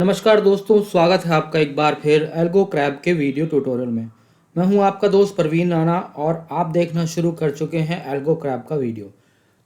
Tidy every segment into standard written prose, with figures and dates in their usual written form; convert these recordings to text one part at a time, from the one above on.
नमस्कार दोस्तों, स्वागत है आपका एक बार फिर एल्गो क्रैब के वीडियो ट्यूटोरियल में। मैं हूं आपका दोस्त परवीन राणा और आप देखना शुरू कर चुके हैं एल्गो क्रैब का वीडियो।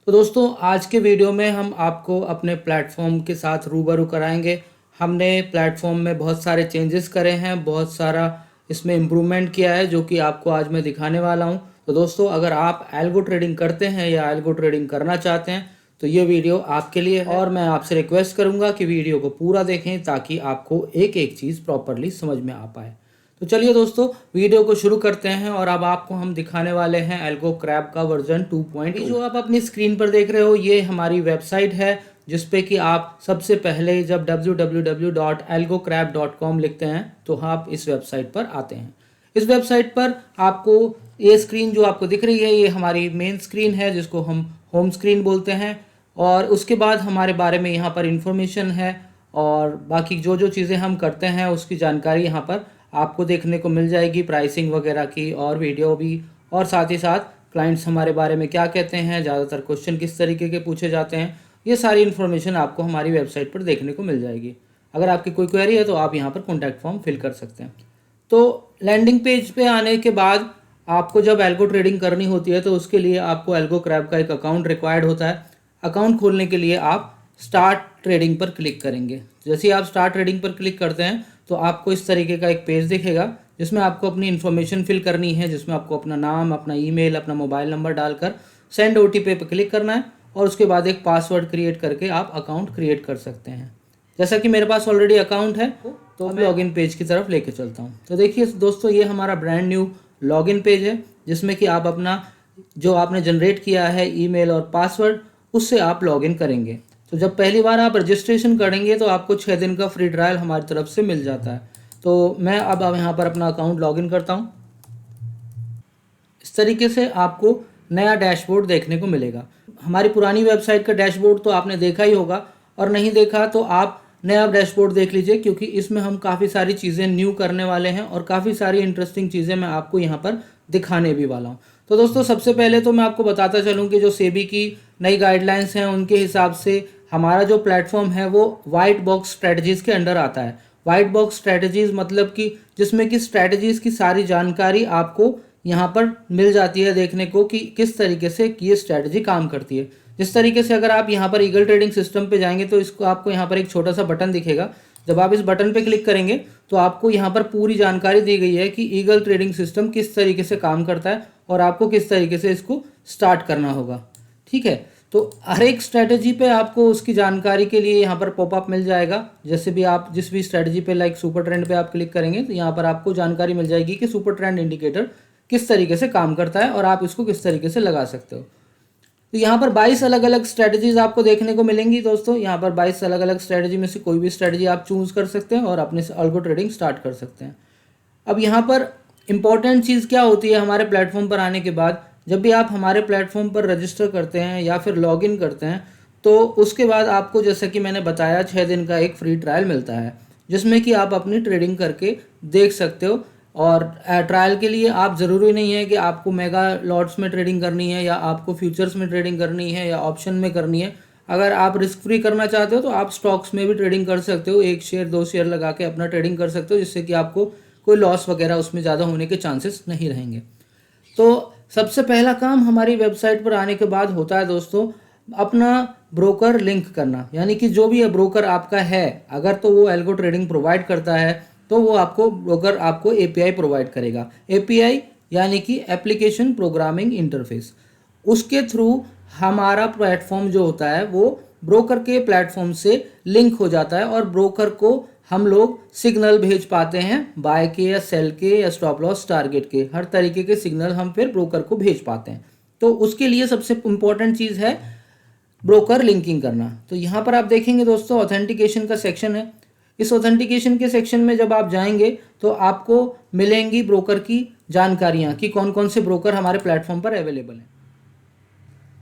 तो दोस्तों, आज के वीडियो में हम आपको अपने प्लेटफॉर्म के साथ रूबरू कराएंगे। हमने प्लेटफॉर्म में बहुत सारे चेंजेस करे हैं, बहुत सारा इसमें इम्प्रूवमेंट किया है जो कि आपको आज मैं दिखाने वाला हूं। तो दोस्तों, अगर आप एल्गो ट्रेडिंग करते हैं या एल्गो ट्रेडिंग करना चाहते हैं तो ये वीडियो आपके लिए है और मैं आपसे रिक्वेस्ट करूंगा कि वीडियो को पूरा देखें ताकि आपको एक एक चीज़ प्रॉपरली समझ में आ पाए। तो चलिए दोस्तों, वीडियो को शुरू करते हैं और अब आपको हम दिखाने वाले हैं एल्गो क्रैब का वर्जन 2.0। जो आप अपनी स्क्रीन पर देख रहे हो ये हमारी वेबसाइट है जिसपे कि आप सबसे पहले जब www.algocrab.com लिखते हैं तो आप इस वेबसाइट पर आते हैं। इस वेबसाइट पर आपको ये स्क्रीन जो आपको दिख रही है ये हमारी मेन स्क्रीन है जिसको हम होम स्क्रीन बोलते हैं। और उसके बाद हमारे बारे में यहाँ पर इंफॉर्मेशन है और बाकी जो जो चीज़ें हम करते हैं उसकी जानकारी यहाँ पर आपको देखने को मिल जाएगी, प्राइसिंग वगैरह की और वीडियो भी, और साथ ही साथ क्लाइंट्स हमारे बारे में क्या कहते हैं, ज़्यादातर क्वेश्चन किस तरीके के पूछे जाते हैं, ये सारी इन्फॉर्मेशन आपको हमारी वेबसाइट पर देखने को मिल जाएगी। अगर आपकी कोई क्वेरी है तो आप यहाँ पर कॉन्टैक्ट फॉर्म फिल कर सकते हैं। तो लैंडिंग पेज पे आने के बाद आपको जब एल्गो ट्रेडिंग करनी होती है तो उसके लिए आपको एल्गो क्रैब का एक अकाउंट रिक्वायर्ड होता है। अकाउंट खोलने के लिए आप स्टार्ट ट्रेडिंग पर क्लिक करेंगे। जैसे ही आप स्टार्ट ट्रेडिंग पर क्लिक करते हैं तो आपको इस तरीके का एक पेज दिखेगा जिसमें आपको अपनी इन्फॉर्मेशन फिल करनी है, जिसमें आपको अपना नाम, अपना ईमेल, अपना मोबाइल नंबर डालकर सेंड ओटीपी पर क्लिक करना है और उसके बाद एक पासवर्ड क्रिएट करके आप अकाउंट क्रिएट कर सकते हैं। जैसा कि मेरे पास ऑलरेडी अकाउंट है तो मैं लॉगिन पेज की तरफ लेके चलता हूँ। तो देखिए दोस्तों, ये हमारा ब्रांड न्यू लॉगिन पेज है जिसमें कि आप अपना जो आपने जनरेट किया है ईमेल और पासवर्ड उससे आप लॉगिन करेंगे। तो जब पहली बार आप रजिस्ट्रेशन करेंगे तो आपको 6 दिन का फ्री ट्रायल हमारी तरफ से मिल जाता है। तो मैं अब यहाँ पर अपना अकाउंट लॉगिन करता हूँ। इस तरीके से आपको नया डैशबोर्ड देखने को मिलेगा। हमारी पुरानी वेबसाइट का डैशबोर्ड तो आपने देखा ही होगा, और नहीं देखा तो आप नया डैशबोर्ड देख लीजिए क्योंकि इसमें हम काफ़ी सारी चीज़ें न्यू करने वाले हैं और काफ़ी सारी इंटरेस्टिंग चीज़ें मैं आपको यहाँ पर दिखाने भी वाला हूँ। तो दोस्तों, सबसे पहले तो मैं आपको बताता चलूँ कि जो सेबी की नई गाइडलाइंस हैं उनके हिसाब से हमारा जो प्लेटफॉर्म है वो वाइट बॉक्स स्ट्रेटजीज़ के अंडर आता है। वाइट बॉक्स स्ट्रेटजीज़ मतलब कि जिसमें कि स्ट्रेटजीज़ की सारी जानकारी आपको यहाँ पर मिल जाती है देखने को कि किस तरीके से ये स्ट्रेटजी काम करती है। जिस तरीके से अगर आप यहाँ पर ईगल ट्रेडिंग सिस्टम पे जाएंगे तो इसको आपको यहाँ पर एक छोटा सा बटन दिखेगा। जब आप इस बटन पे क्लिक करेंगे तो आपको यहाँ पर पूरी जानकारी दी गई है कि ईगल ट्रेडिंग सिस्टम किस तरीके से काम करता है और आपको किस तरीके से इसको स्टार्ट करना होगा। ठीक है, तो हर एक स्ट्रेटजी पे आपको उसकी जानकारी के लिए यहाँ पर पॉपअप मिल जाएगा। जैसे भी आप जिस भी स्ट्रेटजी पे लाइक सुपर ट्रेंड पे आप क्लिक करेंगे तो यहाँ पर आपको जानकारी मिल जाएगी कि सुपर ट्रेंड इंडिकेटर किस तरीके से काम करता है और आप इसको किस तरीके से लगा सकते हो। तो यहाँ पर 22 अलग अलग स्ट्रेटजीज आपको देखने को मिलेंगी दोस्तों। यहाँ पर 22 अलग अलग स्ट्रेटजी में से कोई भी स्ट्रेटजी आप चूज कर सकते हैं और अपने एल्गो ट्रेडिंग स्टार्ट कर सकते हैं। अब यहाँ पर इंपॉर्टेंट चीज़ क्या होती है हमारे प्लेटफॉर्म पर आने के बाद, जब भी आप हमारे प्लेटफॉर्म पर रजिस्टर करते हैं या फिर लॉगिन करते हैं तो उसके बाद आपको, जैसा कि मैंने बताया, 6 दिन का एक फ्री ट्रायल मिलता है जिसमें कि आप अपनी ट्रेडिंग करके देख सकते हो। और ट्रायल के लिए आप ज़रूरी नहीं है कि आपको मेगा लॉट्स में ट्रेडिंग करनी है या आपको फ्यूचर्स में ट्रेडिंग करनी है या ऑप्शन में करनी है। अगर आप रिस्क फ्री करना चाहते हो तो आप स्टॉक्स में भी ट्रेडिंग कर सकते हो, 1 शेयर 2 शेयर लगा के अपना ट्रेडिंग कर सकते हो जिससे कि आपको कोई लॉस वगैरह उसमें ज़्यादा होने के चांसेस नहीं रहेंगे। तो सबसे पहला काम हमारी वेबसाइट पर आने के बाद होता है दोस्तों अपना ब्रोकर लिंक करना। यानी कि जो भी ब्रोकर आपका है, अगर तो वो एल्गो ट्रेडिंग प्रोवाइड करता है तो वो आपको ब्रोकर आपको एपीआई प्रोवाइड करेगा। एपीआई यानी कि एप्लीकेशन प्रोग्रामिंग इंटरफेस। उसके थ्रू हमारा प्लेटफॉर्म जो होता है वो ब्रोकर के प्लेटफॉर्म से लिंक हो जाता है और ब्रोकर को हम लोग सिग्नल भेज पाते हैं, बाय के या सेल के या स्टॉप लॉस टारगेट के, हर तरीके के सिग्नल हम फिर ब्रोकर को भेज पाते हैं। तो उसके लिए सबसे इम्पोर्टेंट चीज़ है ब्रोकर लिंकिंग करना। तो यहाँ पर आप देखेंगे दोस्तों ऑथेंटिकेशन का सेक्शन है। इस ऑथेंटिकेशन के सेक्शन में जब आप जाएंगे तो आपको मिलेंगी ब्रोकर की जानकारियाँ कि कौन कौन से ब्रोकर हमारे प्लेटफॉर्म पर अवेलेबल हैं।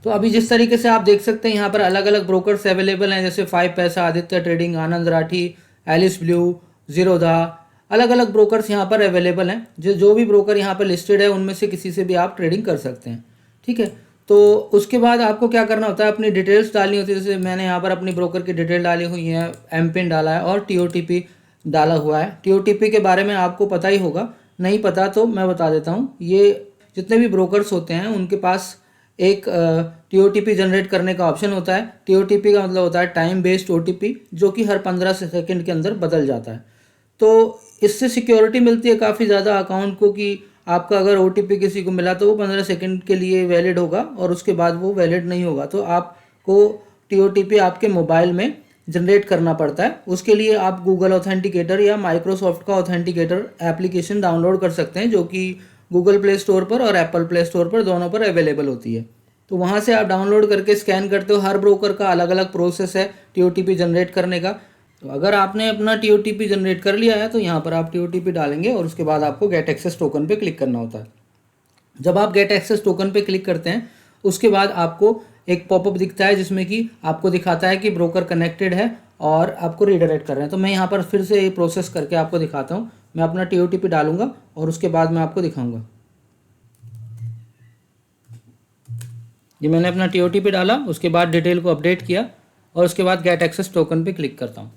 तो अभी जिस तरीके से आप देख सकते हैं यहाँ पर अलग अलग ब्रोकर्स अवेलेबल हैं, जैसे 5 पैसा, आदित्य ट्रेडिंग, आनंद राठी, एलिस ब्लू, जीरोधा, अलग अलग ब्रोकर्स यहाँ पर अवेलेबल हैं। जो भी ब्रोकर यहाँ पर लिस्टेड है उनमें से किसी से भी आप ट्रेडिंग कर सकते हैं। ठीक है, तो उसके बाद आपको क्या करना होता है, अपनी डिटेल्स डालनी होती है। जैसे मैंने यहाँ पर अपनी ब्रोकर की डिटेल डाली हुई है, एम पिन डाला है और TOTP डाला हुआ है। TOTP के बारे में आपको पता ही होगा, नहीं पता तो मैं बता देता हूँ। ये जितने भी ब्रोकर्स होते हैं उनके पास एक TOTP जनरेट करने का ऑप्शन होता है। TOTP का मतलब होता है टाइम बेस्ड OTP, जो कि हर 15 सेकंड के अंदर बदल जाता है। तो इससे सिक्योरिटी मिलती है काफ़ी ज़्यादा अकाउंट को, कि आपका अगर OTP किसी को मिला तो वो 15 सेकंड के लिए वैलिड होगा और उसके बाद वो वैलिड नहीं होगा। तो आपको TOTP आपके मोबाइल में जनरेट करना पड़ता है। उसके लिए आप गूगल ऑथेंटिकेटर या माइक्रोसॉफ्ट का ऑथेंटिकेटर एप्लीकेशन डाउनलोड कर सकते हैं, जो कि गूगल प्ले स्टोर पर और एप्पल प्ले स्टोर पर दोनों पर अवेलेबल होती है। तो वहाँ से आप डाउनलोड करके स्कैन करते हो। हर ब्रोकर का अलग अलग प्रोसेस है TOTP जनरेट करने का। तो अगर आपने अपना TOTP जनरेट कर लिया है तो यहाँ पर आप TOTP डालेंगे और उसके बाद आपको गेट एक्सेस टोकन पे क्लिक करना होता है। जब आप गेट एक्सेस टोकन पे क्लिक करते हैं उसके बाद आपको एक पॉपअप दिखता है जिसमें कि आपको दिखाता है कि ब्रोकर कनेक्टेड है और आपको रीडायरेक्ट कर रहे हैं। तो मैं यहाँ पर फिर से ये प्रोसेस करके आपको दिखाता हूँ। मैं अपना TOTP डालूंगा और उसके बाद मैं आपको दिखाऊंगा। ये मैंने अपना TOTP डाला, उसके बाद डिटेल को अपडेट किया और उसके बाद गेट एक्सेस टोकन पे क्लिक करता हूँ।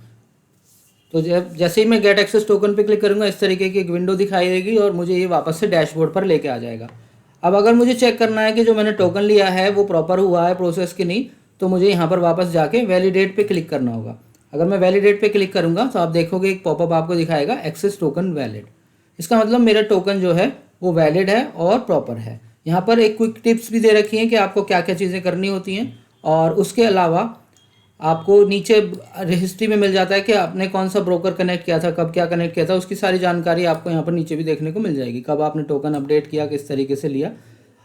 तो जैसे ही मैं गेट एक्सेस टोकन पे क्लिक करूँगा इस तरीके की एक विंडो दिखाई देगी और मुझे ये वापस से डैशबोर्ड पर लेके आ जाएगा। अब अगर मुझे चेक करना है कि जो मैंने टोकन लिया है वो प्रॉपर हुआ है प्रोसेस कि नहीं, तो मुझे यहाँ पर वापस जाके वैलिडेट पे क्लिक करना होगा। अगर मैं वैलिडेट पे क्लिक करूँगा तो आप देखोगे एक पॉपअप आपको दिखाएगा एक्सेस टोकन वैलिड। इसका मतलब मेरा टोकन जो है वो वैलिड है और प्रॉपर है। यहाँ पर एक क्विक टिप्स भी दे रखी हैं कि आपको क्या क्या चीज़ें करनी होती हैं, और उसके अलावा आपको नीचे हिस्ट्री में मिल जाता है कि आपने कौन सा ब्रोकर कनेक्ट किया था, कब क्या कनेक्ट किया था, उसकी सारी जानकारी आपको यहाँ पर नीचे भी देखने को मिल जाएगी। कब आपने टोकन अपडेट किया, किस तरीके से लिया।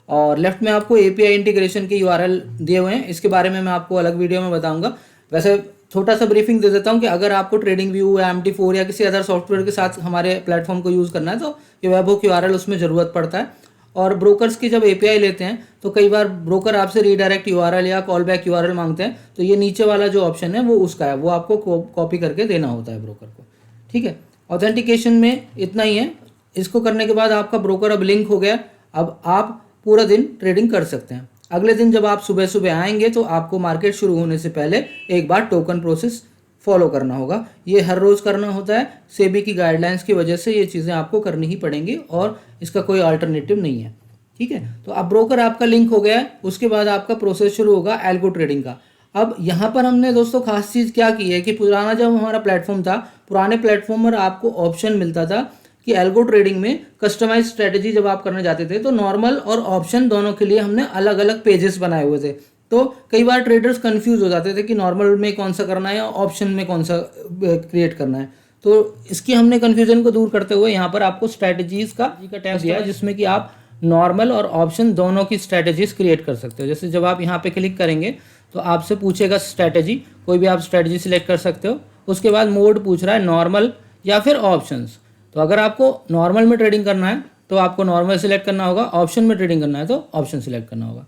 और लेफ्ट में आपको API इंटीग्रेशन के URL दिए हुए हैं, इसके बारे में मैं आपको अलग वीडियो में बताऊंगा। वैसे छोटा सा ब्रीफिंग दे देता हूँ कि अगर आपको ट्रेडिंग व्यू या MT4 या किसी अदर सॉफ्टवेयर के साथ हमारे प्लेटफॉर्म को यूज़ करना है तो ये वेबहुक URL उसमें ज़रूरत पड़ता है। और ब्रोकर्स की जब API लेते हैं तो कई बार ब्रोकर आपसे रीडायरेक्ट URL या कॉल बैक URL मांगते हैं, तो ये नीचे वाला जो ऑप्शन है वो उसका है, वो आपको कॉपी करके देना होता है ब्रोकर को। ठीक है, ऑथेंटिकेशन में इतना ही है। इसको करने के बाद आपका ब्रोकर अब लिंक हो गया। अब आप पूरा दिन ट्रेडिंग कर सकते हैं। अगले दिन जब आप सुबह सुबह आएंगे तो आपको मार्केट शुरू होने से पहले एक बार टोकन प्रोसेस फॉलो करना होगा। ये हर रोज़ करना होता है। सेबी की गाइडलाइंस की वजह से ये चीज़ें आपको करनी ही पड़ेंगी और इसका कोई अल्टरनेटिव नहीं है। ठीक है, तो अब ब्रोकर आपका लिंक हो गया है, उसके बाद आपका प्रोसेस शुरू होगा एल्गो ट्रेडिंग का। अब यहाँ पर हमने दोस्तों खास चीज़ क्या की है कि पुराना जब हमारा प्लेटफॉर्म था, पुराने प्लेटफॉर्म पर आपको ऑप्शन मिलता था कि एल्गो ट्रेडिंग में कस्टमाइज स्ट्रेटेजी जब आप करने जाते थे तो नॉर्मल और ऑप्शन दोनों के लिए हमने अलग अलग पेजेस बनाए हुए थे। तो कई बार ट्रेडर्स कंफ्यूज हो जाते थे कि नॉर्मल में कौन सा करना है या ऑप्शन में कौन सा क्रिएट करना है। तो इसकी हमने कन्फ्यूजन को दूर करते हुए यहाँ पर आपको स्ट्रैटेजीज का टैब दिया है, जिसमें कि आप नॉर्मल और ऑप्शन दोनों की स्ट्रैटेजीज क्रिएट कर सकते हो। जैसे जब आप यहाँ पे क्लिक करेंगे तो आपसे पूछेगा स्ट्रैटेजी, कोई भी आप स्ट्रैटेजी सिलेक्ट कर सकते हो। उसके बाद मोड पूछ रहा है नॉर्मल या फिर ऑप्शंस। तो अगर आपको नॉर्मल में ट्रेडिंग करना है तो आपको नॉर्मल सिलेक्ट करना होगा, ऑप्शन में ट्रेडिंग करना है तो ऑप्शन सिलेक्ट करना होगा।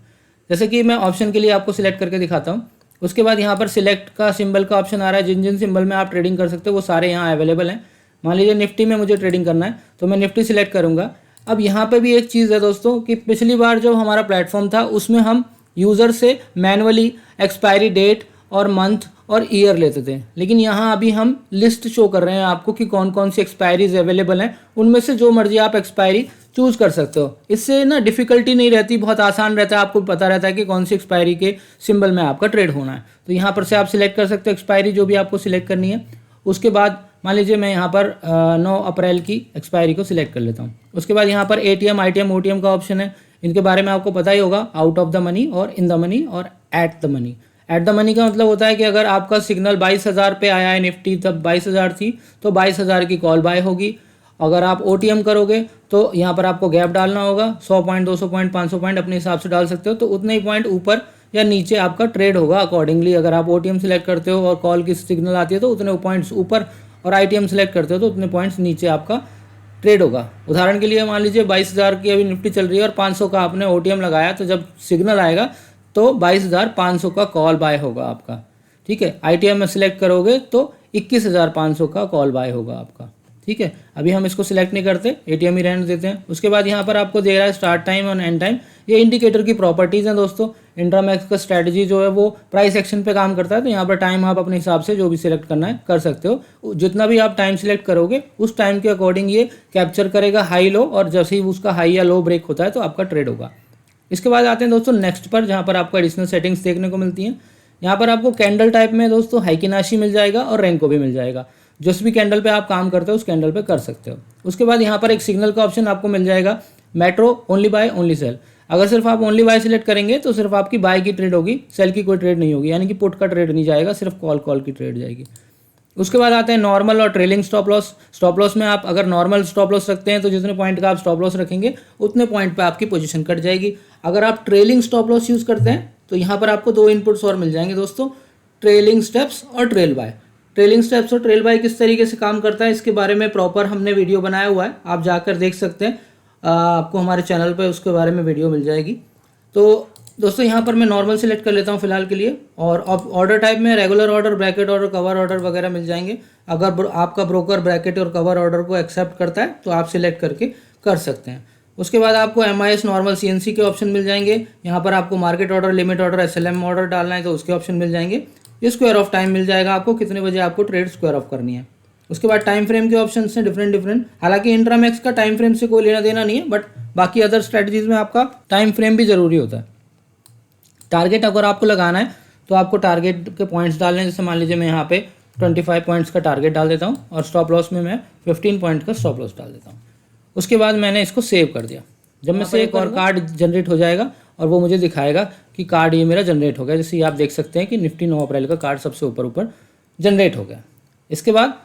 जैसे कि मैं ऑप्शन के लिए आपको सिलेक्ट करके दिखाता हूँ। उसके बाद यहाँ पर सिलेक्ट का सिंबल का ऑप्शन आ रहा है, जिन जिन सिंबल में आप ट्रेडिंग कर सकते हो वो सारे यहाँ अवेलेबल हैं। मान लीजिए निफ्टी में मुझे ट्रेडिंग करना है तो मैं निफ्टी सिलेक्ट करूँगा। अब यहाँ पे भी एक चीज़ है दोस्तों कि पिछली बार जो हमारा प्लेटफॉर्म था उसमें हम यूज़र से मैनुअली एक्सपायरी डेट और मंथ और ईयर लेते थे, लेकिन यहाँ अभी हम लिस्ट शो कर रहे हैं आपको कि कौन कौन सी एक्सपायरीज अवेलेबल हैं, उनमें से जो मर्जी आप एक्सपायरी चूज कर सकते हो। इससे ना डिफिकल्टी नहीं रहती, बहुत आसान रहता है, आपको पता रहता है कि कौन सी एक्सपायरी के सिंबल में आपका ट्रेड होना है। तो यहाँ पर से आप सिलेक्ट कर सकते हो एक्सपायरी जो भी आपको सिलेक्ट करनी है। उसके बाद मान लीजिए मैं यहाँ पर 9 अप्रैल की एक्सपायरी को सिलेक्ट कर लेता हूँ। उसके बाद यहाँ पर ATM, ITM, OTM का ऑप्शन है। इनके बारे में आपको पता ही होगा, आउट ऑफ द मनी और इन द मनी और at the money. At the money का मतलब होता है कि अगर आपका सिग्नल 22,000 पे आया है निफ्टी, तब 22,000 थी तो 22,000 की कॉल बाय होगी। अगर आप OTM करोगे तो यहाँ पर आपको गैप डालना होगा, 100 पॉइंट, 200 पॉइंट, 500 पॉइंट अपने हिसाब से डाल सकते हो। तो उतने ही पॉइंट ऊपर या नीचे आपका ट्रेड होगा अकॉर्डिंगली। अगर आप OTM सिलेक्ट करते हो और कॉल की सिग्नल आती है तो उतने पॉइंट्स ऊपर, और ITM सिलेक्ट करते हो तो उतने पॉइंट्स नीचे आपका ट्रेड होगा। उदाहरण के लिए मान लीजिए 22,000 की अभी निफ्टी चल रही है और 500 का आपने OTM लगाया, तो जब सिग्नल आएगा तो 22,500 का कॉल बाय होगा आपका। ठीक है, ITM में सिलेक्ट करोगे तो 21,500 का कॉल बाय होगा आपका। ठीक है, अभी हम इसको सिलेक्ट नहीं करते, एटीएम ही रहने देते हैं। उसके बाद यहाँ पर आपको दे रहा है स्टार्ट टाइम और एंड टाइम। ये इंडिकेटर की प्रॉपर्टीज़ हैं दोस्तों। इंट्रामैक्स का स्ट्रैटेजी जो है वो प्राइस एक्शन पे काम करता है, तो यहाँ पर टाइम आप अपने हिसाब से जो भी सिलेक्ट करना है कर सकते हो। जितना भी आप टाइम सिलेक्ट करोगे उस टाइम के अकॉर्डिंग ये कैप्चर करेगा हाई लो, और जैसे ही उसका हाई या लो ब्रेक होता है तो आपका ट्रेड होगा। इसके बाद आते हैं दोस्तों नेक्स्ट पर, जहाँ पर आपको एडिशनल सेटिंग्स देखने को मिलती हैं। यहाँ पर आपको कैंडल टाइप में दोस्तों हाइकिनाशी मिल जाएगा और रेंको भी मिल जाएगा। जिस भी कैंडल पे आप काम करते हो उस कैंडल पे कर सकते हो। उसके बाद यहाँ पर एक सिग्नल का ऑप्शन आपको मिल जाएगा, metro only buy only sell. अगर सिर्फ आप ओनली बाय सिलेक्ट करेंगे तो सिर्फ आपकी बाय की ट्रेड होगी, सेल की कोई ट्रेड नहीं होगी, यानी कि पुट का ट्रेड नहीं जाएगा, सिर्फ कॉल की ट्रेड जाएगी। उसके बाद आते हैं नॉर्मल और trailing stop loss. Stop loss में आप अगर नॉर्मल स्टॉप लॉस रखते हैं तो जितने पॉइंट का आप स्टॉप लॉस रखेंगे उतने पॉइंट पे आपकी पोजीशन कट जाएगी। अगर आप ट्रेलिंग स्टॉप लॉस यूज़ करते हैं तो यहाँ पर आपको 2 इनपुट्स और मिल जाएंगे दोस्तों, ट्रेलिंग स्टेप्स और ट्रेल बाय। ट्रेलिंग स्टेप्स और ट्रेल बाय किस तरीके से काम करता है इसके बारे में प्रॉपर हमने वीडियो बनाया हुआ है, आप जाकर देख सकते हैं। आपको हमारे चैनल पर उसके बारे में वीडियो मिल जाएगी। तो दोस्तों यहाँ पर मैं नॉर्मल सेलेक्ट कर लेता हूँ फिलहाल के लिए, और ऑर्डर टाइप में regular order, bracket order, cover order वगैरह मिल जाएंगे। अगर आपका ब्रोकर ब्रैकेट और कवर ऑर्डर को एक्सेप्ट करता है तो आप सिलेक्ट करके कर सकते हैं। उसके बाद आपको MIS नॉर्मल CNC के ऑप्शन मिल जाएंगे। यहाँ पर आपको market order, limit order, SLM order डालना है तो उसके ऑप्शन मिल जाएंगे। स्क्वायर ऑफ टाइम मिल जाएगा आपको, कितने बजे आपको ट्रेड स्क्वायर ऑफ करनी है। उसके बाद टाइम फ्रेम के ऑप्शन हैं डिफरेंट। हालांकि इंट्रामैक्स का टाइम फ्रेम से कोई लेना देना नहीं है, बट बाकी अदर स्ट्रेटजीज में आपका टाइम फ्रेम भी जरूरी होता है। टारगेट अगर आपको लगाना है तो आपको टारगेट के पॉइंट्स डालने हैं। जैसे मान लीजिए मैं यहाँ पे 25 पॉइंट्स का टारगेट डाल देता हूँ और स्टॉप लॉस में मैं 15 पॉइंट का स्टॉप लॉस डाल देता हूँ। उसके बाद मैंने इसको सेव कर दिया। जब मैं सेव, एक और कार्ड जनरेट हो जाएगा और वो मुझे दिखाएगा कि कार्ड ये मेरा जनरेट हो गया। जैसे आप देख सकते हैं कि निफ्टी 9 अप्रैल का कार्ड सबसे ऊपर जनरेट हो गया। इसके बाद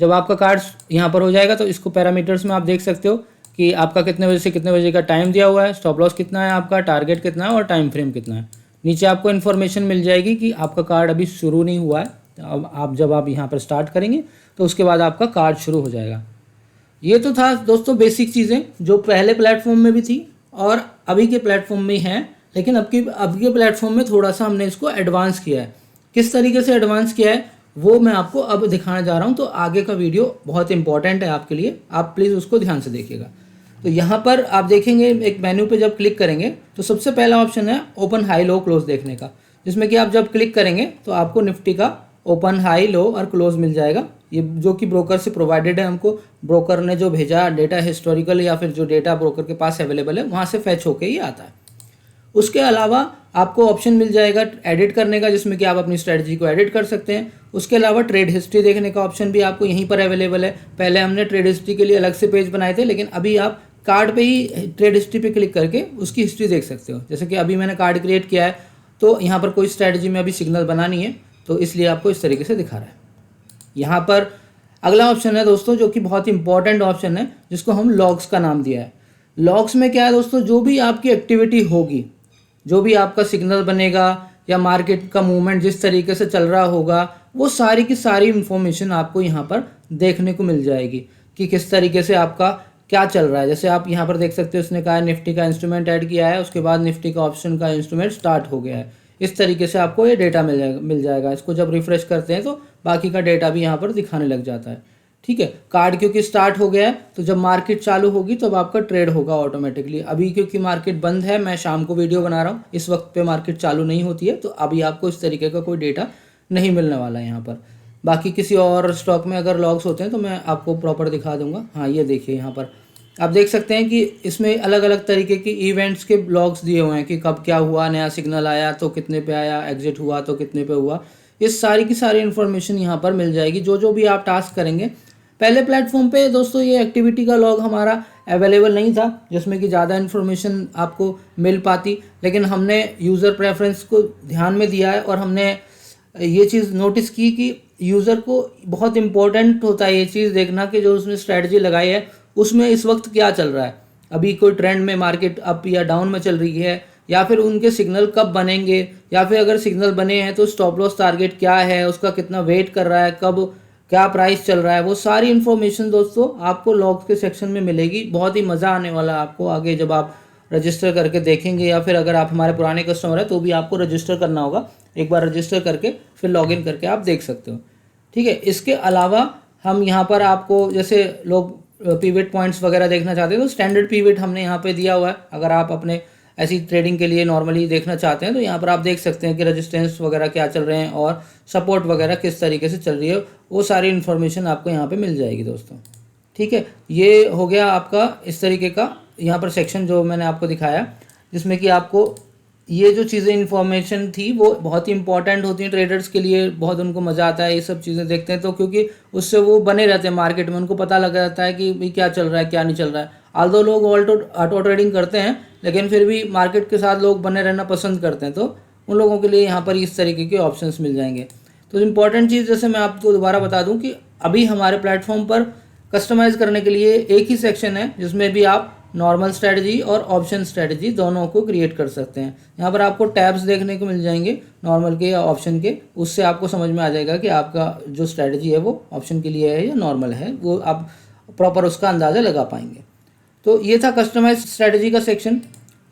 जब आपका कार्ड यहाँ पर हो जाएगा तो इसको पैरामीटर्स में आप देख सकते हो कि आपका कितने बजे से कितने बजे का टाइम दिया हुआ है, स्टॉप लॉस कितना है आपका, टारगेट कितना है और टाइम फ्रेम कितना है। नीचे आपको इन्फॉर्मेशन मिल जाएगी कि आपका कार्ड अभी शुरू नहीं हुआ है। अब जब आप यहाँ पर स्टार्ट करेंगे तो उसके बाद आपका कार्ड शुरू हो जाएगा। ये तो था दोस्तों बेसिक चीज़ें जो पहले प्लेटफॉर्म में भी थी और अभी के प्लेटफॉर्म में हैं, लेकिन अब के प्लेटफॉर्म में थोड़ा सा हमने इसको एडवांस किया है। किस तरीके से एडवांस किया है वो मैं आपको अब दिखाने जा रहा हूँ। तो आगे का वीडियो बहुत इंपॉर्टेंट है आपके लिए, आप प्लीज़ उसको ध्यान से देखिएगा। तो यहाँ पर आप देखेंगे एक मेन्यू पे जब क्लिक करेंगे तो सबसे पहला ऑप्शन है ओपन हाई लो क्लोज देखने का, जिसमें कि आप जब क्लिक करेंगे तो आपको निफ्टी का ओपन हाई लो और क्लोज मिल जाएगा। ये जो कि ब्रोकर से प्रोवाइडेड है, हमको ब्रोकर ने जो भेजा डेटा हिस्टोरिकल या फिर जो डेटा ब्रोकर के पास अवेलेबल है वहाँ से फैच होके ही आता है। उसके अलावा आपको ऑप्शन मिल जाएगा एडिट करने का, जिसमें कि आप अपनी स्ट्रेटजी को एडिट कर सकते हैं। उसके अलावा ट्रेड हिस्ट्री देखने का ऑप्शन भी आपको यहीं पर अवेलेबल है। पहले हमने ट्रेड हिस्ट्री के लिए अलग से पेज बनाए थे, लेकिन अभी आप कार्ड पे ही ट्रेड हिस्ट्री पे क्लिक करके उसकी हिस्ट्री देख सकते हो। जैसे कि अभी मैंने कार्ड क्रिएट किया है तो यहाँ पर कोई स्ट्रेटजी में अभी सिग्नल बना नहीं है, तो इसलिए आपको इस तरीके से दिखा रहा है। यहाँ पर अगला ऑप्शन है दोस्तों जो कि बहुत इंपॉर्टेंट ऑप्शन है, जिसको हम लॉग्स का नाम दिया है। लॉग्स में क्या है दोस्तों, जो भी आपकी एक्टिविटी होगी, जो भी आपका सिग्नल बनेगा या मार्केट का मूवमेंट जिस तरीके से चल रहा होगा, वो सारी की सारी इंफॉर्मेशन आपको यहाँ पर देखने को मिल जाएगी कि किस तरीके से आपका क्या चल रहा है। जैसे आप यहाँ पर देख सकते हो उसने कहा है निफ्टी का इंस्ट्रूमेंट ऐड किया है, उसके बाद निफ्टी का ऑप्शन का इंस्ट्रूमेंट स्टार्ट हो गया है। इस तरीके से आपको ये डेटा मिल जाएगा। इसको जब रिफ्रेश करते हैं तो बाकी का डेटा भी यहाँ पर दिखाने लग जाता है। ठीक है, कार्ड क्योंकि स्टार्ट हो गया है तो जब मार्केट चालू होगी तब आपका ट्रेड होगा ऑटोमेटिकली। अभी क्योंकि मार्केट बंद है, मैं शाम को वीडियो बना रहा हूँ, इस वक्त पे मार्केट चालू नहीं होती है, तो अभी आपको इस तरीके का कोई डेटा नहीं मिलने वाला है यहाँ पर। बाकी किसी और स्टॉक में अगर लॉग्स होते हैं तो मैं आपको प्रॉपर दिखा दूंगा। हाँ, ये देखिए यहाँ पर आप देख सकते हैं कि इसमें अलग अलग तरीके की इवेंट्स के ब्लॉग्स दिए हुए हैं कि कब क्या हुआ, नया सिग्नल आया तो कितने पे आया, एग्जिट हुआ तो कितने पे हुआ। इस सारी की सारी इन्फॉर्मेशन यहाँ पर मिल जाएगी। जो भी आप टास्क करेंगे, पहले प्लेटफॉर्म पे दोस्तों ये एक्टिविटी का लॉग हमारा अवेलेबल नहीं था, जिसमें कि ज़्यादा इन्फॉर्मेशन आपको मिल पाती, लेकिन हमने यूज़र प्रेफरेंस को ध्यान में दिया है और हमने ये चीज़ नोटिस की कि यूज़र को बहुत इंपॉर्टेंट होता है ये चीज़ देखना कि जो उसने स्ट्रैटेजी लगाई है उसमें इस वक्त क्या चल रहा है। अभी कोई ट्रेंड में मार्केट अप या डाउन में चल रही है, या फिर उनके सिग्नल कब बनेंगे, या फिर अगर सिग्नल बने हैं तो स्टॉप लॉस टारगेट क्या है, उसका कितना वेट कर रहा है, कब क्या प्राइस चल रहा है। वो सारी इन्फॉर्मेशन दोस्तों आपको लॉग्स के सेक्शन में मिलेगी। बहुत ही मज़ा आने वाला है आपको आगे जब आप रजिस्टर करके देखेंगे, या फिर अगर आप हमारे पुराने कस्टमर हैं तो भी आपको रजिस्टर करना होगा। एक बार रजिस्टर करके फिर लॉगिन करके आप देख सकते हो। ठीक है, इसके अलावा हम यहाँ पर आपको जैसे लोग पिवट पॉइंट्स वगैरह देखना चाहते हैं तो स्टैंडर्ड पिवट हमने यहाँ पे दिया हुआ है। अगर आप अपने ऐसी ट्रेडिंग के लिए नॉर्मली देखना चाहते हैं तो यहाँ पर आप देख सकते हैं कि रेजिस्टेंस वगैरह क्या चल रहे हैं और सपोर्ट वगैरह किस तरीके से चल रही है, वो सारी इन्फॉर्मेशन आपको यहाँ पे मिल जाएगी दोस्तों। ठीक है, ये हो गया आपका इस तरीके का यहाँ पर सेक्शन जो मैंने आपको दिखाया, जिसमें कि आपको ये जो चीज़ें इन्फॉर्मेशन थी वो बहुत ही इंपॉर्टेंट होती हैं ट्रेडर्स के लिए। बहुत उनको मज़ा आता है ये सब चीज़ें देखते हैं तो, क्योंकि उससे वो बने रहते हैं मार्केट में, उनको पता लग जाता है कि भाई क्या चल रहा है क्या नहीं चल रहा है। आल्दो लोग ऑटो ट्रेडिंग करते हैं लेकिन फिर भी मार्केट के साथ लोग बने रहना पसंद करते हैं, तो उन लोगों के लिए यहाँ पर इस तरीके के ऑप्शंस मिल जाएंगे। तो इम्पॉर्टेंट चीज़ जैसे मैं आपको दोबारा बता दूँ कि अभी हमारे प्लेटफॉर्म पर कस्टमाइज़ करने के लिए एक ही सेक्शन है जिसमें भी आप नॉर्मल स्ट्रेटजी और ऑप्शन स्ट्रेटजी दोनों को क्रिएट कर सकते हैं। यहाँ पर आपको टैब्स देखने को मिल जाएंगे नॉर्मल के या ऑप्शन के, उससे आपको समझ में आ जाएगा कि आपका जो स्ट्रेटजी है वो ऑप्शन के लिए है या नॉर्मल है, वो आप प्रॉपर उसका अंदाज़ा लगा पाएंगे। तो ये था कस्टमाइज स्ट्रेटजी का सेक्शन।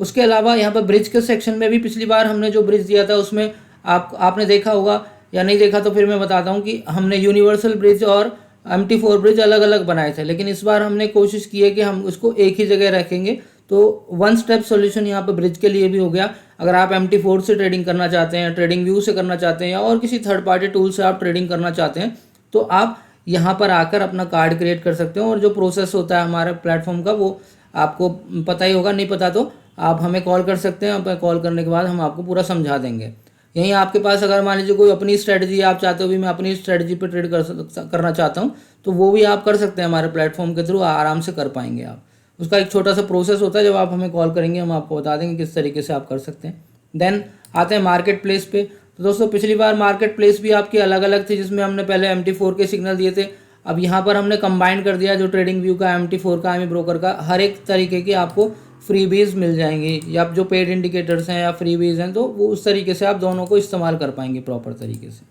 उसके अलावा यहाँ पर ब्रिज के सेक्शन में भी पिछली बार हमने जो ब्रिज दिया था उसमें आपने देखा होगा या नहीं देखा तो फिर मैं बताता हूँ कि हमने यूनिवर्सल ब्रिज और MT4 ब्रिज अलग अलग बनाए थे, लेकिन इस बार हमने कोशिश की है कि हम उसको एक ही जगह रखेंगे। तो वन स्टेप सॉल्यूशन यहाँ पर ब्रिज के लिए भी हो गया। अगर आप MT4 से ट्रेडिंग करना चाहते हैं, ट्रेडिंग व्यू से करना चाहते हैं या और किसी थर्ड पार्टी टूल से आप ट्रेडिंग करना चाहते हैं तो आप यहाँ पर आकर अपना कार्ड क्रिएट कर सकते हो। और जो प्रोसेस होता है हमारे प्लेटफॉर्म का वो आपको पता ही होगा, नहीं पता तो आप हमें कॉल कर सकते हैं। आप कॉल करने के बाद हम आपको पूरा समझा देंगे। यहीं आपके पास अगर मान लीजिए कोई अपनी स्ट्रेटजी आप चाहते हो भी मैं अपनी स्ट्रेटजी पे ट्रेड करना चाहता हूँ तो वो भी आप कर सकते हैं हमारे प्लेटफॉर्म के थ्रू, आराम से कर पाएंगे आप। उसका एक छोटा सा प्रोसेस होता है, जब आप हमें कॉल करेंगे हम आपको बता देंगे किस तरीके से आप कर सकते हैं। देन आते हैं मार्केट प्लेस पे। तो दोस्तों पिछली बार मार्केट प्लेस भी आपकी अलग अलग थी, जिसमें हमने पहले MT4 के सिग्नल दिए थे। अब यहाँ पर हमने कंबाइन कर दिया, जो ट्रेडिंग व्यू का, MT4 का, एमी ब्रोकर का, हर एक तरीके की आपको फ्रीबीज मिल जाएंगी, या जो पेड इंडिकेटर्स हैं या फ्रीबीज हैं तो वो उस तरीके से आप दोनों को इस्तेमाल कर पाएंगे प्रॉपर तरीके से।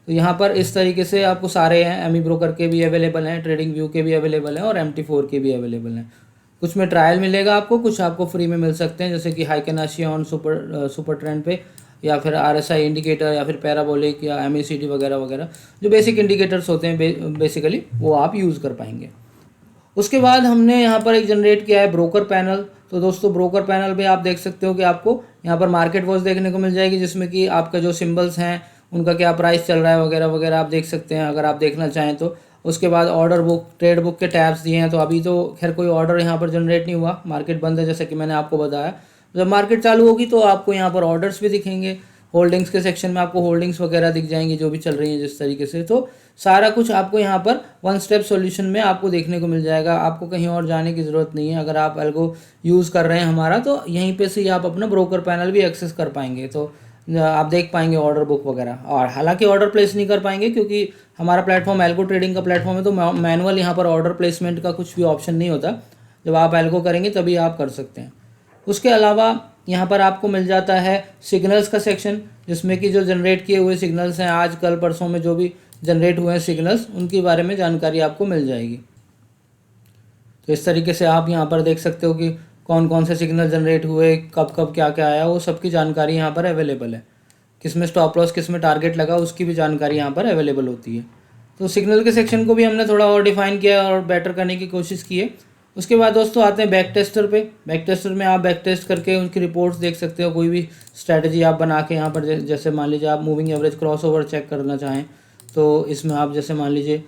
तो यहाँ पर इस तरीके से आपको सारे हैं, एमी ब्रोकर के भी अवेलेबल हैं, ट्रेडिंग व्यू के भी अवेलेबल हैं और MT4 के भी अवेलेबल हैं। कुछ में ट्रायल मिलेगा आपको, कुछ आपको फ्री में मिल सकते हैं, जैसे कि हाइकेनाशी ऑन सुपर ट्रेंड पे, या फिर RSI इंडिकेटर, या फिर पैराबोलिक या MACD वगैरह वगैरह, जो बेसिक इंडिकेटर्स होते हैं बेसिकली वो आप यूज़ कर पाएंगे। उसके बाद हमने यहाँ पर एक जनरेट किया है ब्रोकर पैनल। तो दोस्तों ब्रोकर पैनल पे आप देख सकते हो कि आपको यहाँ पर मार्केट वॉच देखने को मिल जाएगी, जिसमें कि आपका जो सिंबल्स हैं उनका क्या प्राइस चल रहा है वगैरह वगैरह आप देख सकते हैं अगर आप देखना चाहें तो। उसके बाद ऑर्डर बुक, ट्रेड बुक के टैब्स दिए हैं। तो अभी तो खैर कोई ऑर्डर यहाँ पर जनरेट नहीं हुआ, मार्केट बंद है जैसे कि मैंने आपको बताया। जब मार्केट चालू होगी तो आपको यहाँ पर ऑर्डर्स भी दिखेंगे। होल्डिंग्स के सेक्शन में आपको होल्डिंग्स वगैरह दिख जाएंगी जो भी चल रही हैं जिस तरीके से। तो सारा कुछ आपको यहाँ पर वन स्टेप सॉल्यूशन में आपको देखने को मिल जाएगा। आपको कहीं और जाने की ज़रूरत नहीं है। अगर आप एल्गो यूज़ कर रहे हैं हमारा तो यहीं पे से ही आप अपना ब्रोकर पैनल भी एक्सेस कर पाएंगे। तो आप देख पाएंगे ऑर्डर बुक वगैरह, और हालांकि ऑर्डर प्लेस नहीं कर पाएंगे क्योंकि हमारा प्लेटफॉर्म एल्गो ट्रेडिंग का प्लेटफॉर्म है, तो मैनुअल यहाँ पर ऑर्डर प्लेसमेंट का कुछ भी ऑप्शन नहीं होता। जब आप एल्गो करेंगे तभी आप कर सकते हैं। उसके अलावा यहाँ पर आपको मिल जाता है सिग्नल्स का सेक्शन, जिसमें कि जो जनरेट किए हुए सिग्नल्स हैं आज कल परसों में जो भी जनरेट हुए हैं सिग्नल्स, उनके बारे में जानकारी आपको मिल जाएगी। तो इस तरीके से आप यहाँ पर देख सकते हो कि कौन कौन से सिग्नल जनरेट हुए, कब कब क्या क्या आया, वो सब की जानकारी यहाँ पर अवेलेबल है। किस में स्टॉप लॉस, किस में टारगेट लगा, उसकी भी जानकारी यहाँ पर अवेलेबल होती है। तो सिग्नल के सेक्शन को भी हमने थोड़ा और डिफाइन किया और बेटर करने की कोशिश की है। उसके बाद दोस्तों आते हैं बैक टेस्टर पे। बैक टेस्टर में आप बैक टेस्ट करके उनकी रिपोर्ट्स देख सकते हो। कोई भी स्ट्रैटेजी आप बना के यहाँ पर जैसे मान लीजिए आप मूविंग एवरेज क्रॉसओवर चेक करना चाहें तो इसमें आप जैसे मान लीजिए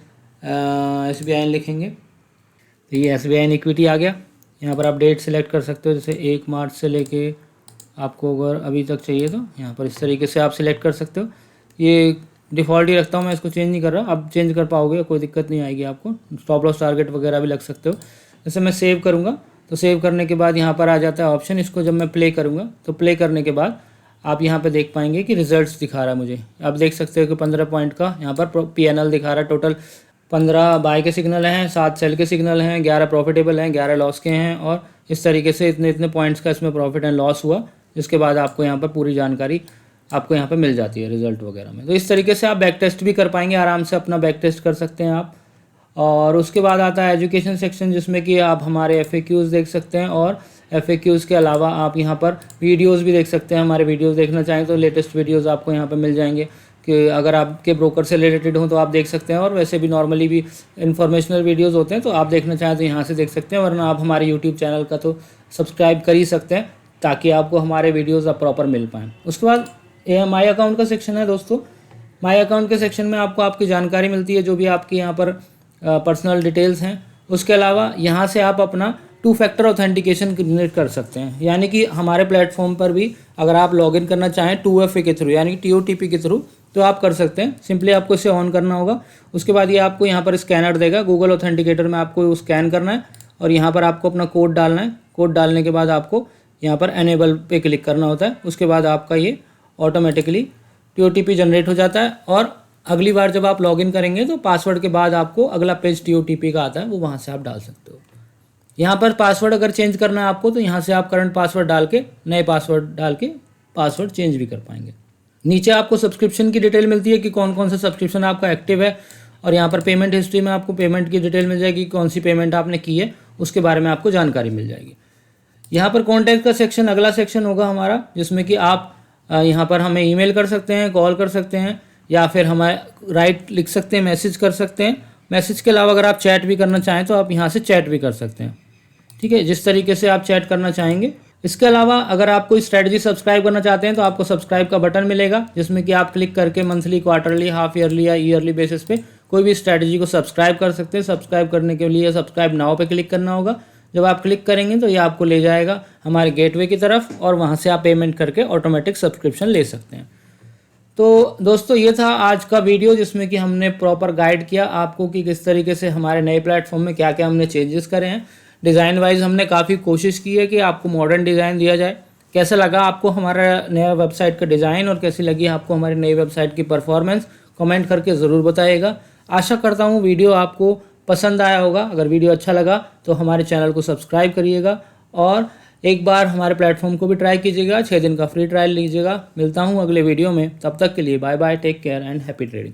SBI लिखेंगे तो ये SBI इक्विटी आ गया। यहाँ पर आप डेट सेलेक्ट कर सकते हो, जैसे 1 मार्च से लेके आपको अगर अभी तक चाहिए तो यहाँ पर इस तरीके से आप सिलेक्ट कर सकते हो। ये डिफ़ॉल्ट ही रखता हूँ मैं, इसको चेंज नहीं कर रहा। अब चेंज कर पाओगे, कोई दिक्कत नहीं आएगी आपको। स्टॉप लॉस टारगेट वगैरह भी लग सकते हो। जैसे मैं सेव करूँगा तो सेव करने के बाद यहाँ पर आ जाता है ऑप्शन। इसको जब मैं प्ले करूँगा तो प्ले करने के बाद आप यहाँ पे देख पाएंगे कि रिजल्ट्स दिखा रहा है मुझे। आप देख सकते हो कि 15 पॉइंट का यहाँ पर PNL दिखा रहा है। टोटल 15 बाय के सिग्नल हैं, 7 सेल के सिग्नल हैं, 11 प्रॉफिटेबल हैं, 11 लॉस के हैं, और इस तरीके से इतने इतने पॉइंट्स का इसमें प्रॉफिट एंड लॉस हुआ। जिसके बाद आपको यहाँ पर पूरी जानकारी आपको यहाँ पर मिल जाती है रिजल्ट वगैरह में। तो इस तरीके से आप बैक टेस्ट भी कर पाएंगे, आराम से अपना बैक टेस्ट कर सकते हैं आप। और उसके बाद आता है एजुकेशन सेक्शन, जिसमें कि आप हमारे FAQs देख सकते हैं, और FAQs के अलावा आप यहाँ पर वीडियोस भी देख सकते हैं। हमारे वीडियोस देखना चाहें तो लेटेस्ट वीडियोस आपको यहाँ पर मिल जाएंगे। कि अगर आपके ब्रोकर से रिलेटेड हो तो आप देख सकते हैं, और वैसे भी नॉर्मली भी इन्फॉर्मेशनल वीडियोस होते हैं तो आप देखना चाहें तो यहाँ से देख सकते हैं, वरना आप हमारे यूट्यूब चैनल का तो सब्सक्राइब कर ही सकते हैं ताकि आपको हमारे वीडियोज़ अब प्रॉपर मिल पाएँ। उसके बाद ये माई अकाउंट का सेक्शन है दोस्तों। माई अकाउंट के सेक्शन में आपको आपकी जानकारी मिलती है, जो भी आपकी यहाँ पर पर्सनल डिटेल्स हैं। उसके अलावा यहाँ से आप अपना 2 फैक्टर ऑथेंटिकेशन क्रिएट कर सकते हैं, यानी कि हमारे प्लेटफॉर्म पर भी अगर आप लॉगिन करना चाहें 2FA के थ्रू यानी कि TOTP के थ्रू तो आप कर सकते हैं। सिंपली आपको इसे ऑन करना होगा। उसके बाद ये आपको यहाँ पर स्कैनर देगा, गूगल ऑथेंटिकेटर में आपको स्कैन करना है और यहाँ पर आपको अपना कोड डालना है। कोड डालने के बाद आपको यहाँ पर एनेबल पे क्लिक करना होता है। उसके बाद आपका ये ऑटोमेटिकली TOTP जनरेट हो जाता है, और अगली बार जब आप लॉगिन करेंगे तो पासवर्ड के बाद आपको अगला पेज TOTP का आता है, वो वहाँ से आप डाल सकते हो। यहाँ पर पासवर्ड अगर चेंज करना है आपको तो यहाँ से आप करंट पासवर्ड डाल के नए पासवर्ड डाल के पासवर्ड चेंज भी कर पाएंगे। नीचे आपको सब्सक्रिप्शन की डिटेल मिलती है कि कौन कौन सा सब्सक्रिप्शन आपका एक्टिव है, और यहाँ पर पेमेंट हिस्ट्री में आपको पेमेंट की डिटेल मिल जाएगी, कौन सी पेमेंट आपने की है उसके बारे में आपको जानकारी मिल जाएगी। यहाँ पर कॉन्टैक्ट का सेक्शन अगला सेक्शन होगा हमारा, जिसमें कि आप यहाँ पर हमें ईमेल कर सकते हैं, कॉल कर सकते हैं, या फिर हमें राइट लिख सकते हैं, मैसेज कर सकते हैं। मैसेज के अलावा अगर आप चैट भी करना चाहें तो आप यहाँ से चैट भी कर सकते हैं, ठीक है, जिस तरीके से आप चैट करना चाहेंगे। इसके अलावा अगर आप कोई स्ट्रेटजी सब्सक्राइब करना चाहते हैं तो आपको सब्सक्राइब का बटन मिलेगा, जिसमें कि आप क्लिक करके मंथली, क्वार्टरली, हाफ ईयरली या ईयरली बेसिस पे कोई भी स्ट्रेटजी को सब्सक्राइब कर सकते हैं। सब्सक्राइब करने के लिए सब्सक्राइब नाउ पे क्लिक करना होगा। जब आप क्लिक करेंगे तो ये आपको ले जाएगा हमारे गेटवे की तरफ, और वहाँ से आप पेमेंट करके ऑटोमेटिक सब्सक्रिप्शन ले सकते हैं। तो दोस्तों ये था आज का वीडियो, जिसमें कि हमने प्रॉपर गाइड किया आपको कि किस तरीके से हमारे नए प्लेटफॉर्म में क्या क्या हमने चेंजेस करे हैं। डिज़ाइन वाइज हमने काफ़ी कोशिश की है कि आपको मॉडर्न डिज़ाइन दिया जाए। कैसा लगा आपको हमारा नया वेबसाइट का डिज़ाइन, और कैसी लगी आपको हमारी नई वेबसाइट की परफॉर्मेंस, कमेंट करके ज़रूर बताइएगा। आशा करता हूँ वीडियो आपको पसंद आया होगा। अगर वीडियो अच्छा लगा तो हमारे चैनल को सब्सक्राइब करिएगा, और एक बार हमारे प्लेटफॉर्म को भी ट्राई कीजिएगा। 6 दिन का फ्री ट्रायल लीजिएगा। मिलता हूँ अगले वीडियो में, तब तक के लिए bye bye, take care and happy trading.